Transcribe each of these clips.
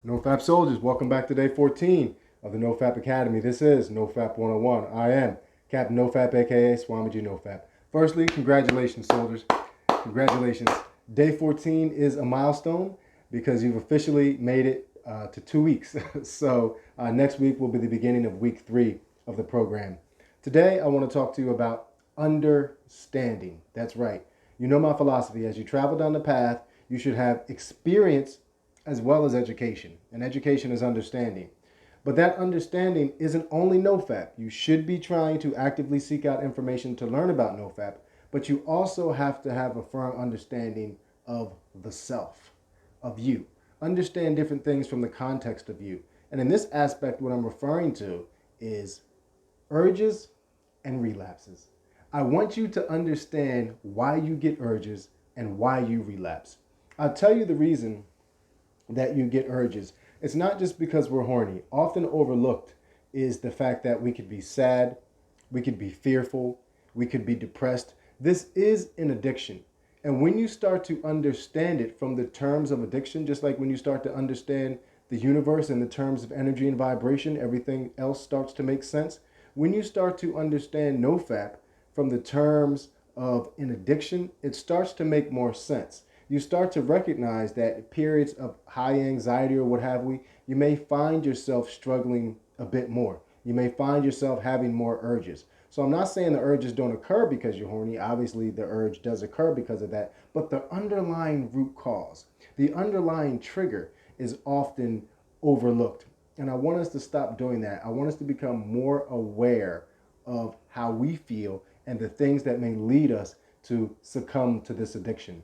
Nofap soldiers, welcome back to day 14 of the Nofap Academy. This is Nofap 101. I am Captain Nofap, aka Swamiji Nofap. Firstly, congratulations, soldiers. Congratulations. Day 14 is a milestone because you've officially made it to 2 weeks. So next week will be the beginning of week 3 of the program. Today, I want to talk to you about understanding. That's right. You know my philosophy. As you travel down the path, you should have experience as well as education. And education is understanding. But that understanding isn't only Nofap. You should be trying to actively seek out information to learn about Nofap, but you also have to have a firm understanding of the self, of you. Understand different things from the context of you. And in this aspect, what I'm referring to is urges and relapses. I want you to understand why you get urges and why you relapse. I'll tell you the reason that you get urges. It's not just because we're horny. Often overlooked is the fact that we could be sad, we could be fearful, we could be depressed. This is an addiction. And when you start to understand it from the terms of addiction, just like when you start to understand the universe in the terms of energy and vibration, everything else starts to make sense. When you start to understand Nofap from the terms of an addiction, it starts to make more sense. You start to recognize that periods of high anxiety or what have we, you may find yourself struggling a bit more. You may find yourself having more urges. So I'm not saying the urges don't occur because you're horny. Obviously, the urge does occur because of that. But the underlying root cause, the underlying trigger is often overlooked. And I want us to stop doing that. I want us to become more aware of how we feel and the things that may lead us to succumb to this addiction.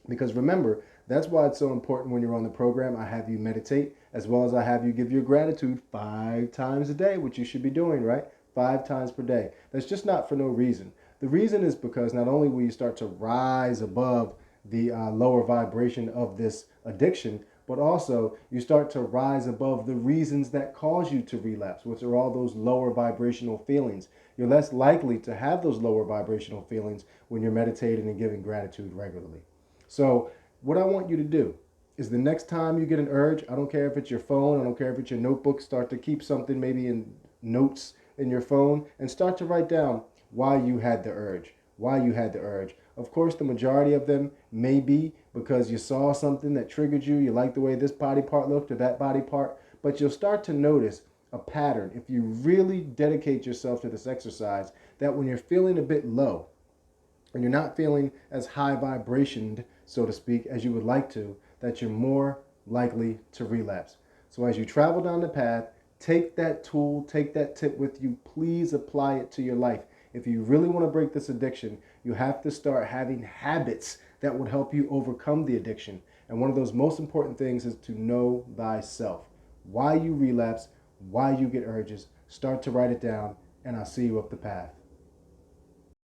Because remember, that's why it's so important when you're on the program. I have you meditate as well as I have you give your gratitude 5 times a day, which you should be doing, right? 5 times per day. That's just not for no reason. The reason is because not only will you start to rise above the lower vibration of this addiction, but also you start to rise above the reasons that cause you to relapse, which are all those lower vibrational feelings. You're less likely to have those lower vibrational feelings when you're meditating and giving gratitude regularly. So what I want you to do is the next time you get an urge, I don't care if it's your phone, I don't care if it's your notebook, start to keep something maybe in notes in your phone and start to write down why you had the urge, why you had the urge. Of course, the majority of them may be because you saw something that triggered you, you like the way this body part looked or that body part, but you'll start to notice a pattern if you really dedicate yourself to this exercise that when you're feeling a bit low, and you're not feeling as high vibrationed, so to speak, as you would like to, that you're more likely to relapse. So as you travel down the path, take that tool, take that tip with you. Please apply it to your life. If you really want to break this addiction, you have to start having habits that would help you overcome the addiction. And one of those most important things is to know thyself. Why you relapse, why you get urges. Start to write it down, and I'll see you up the path.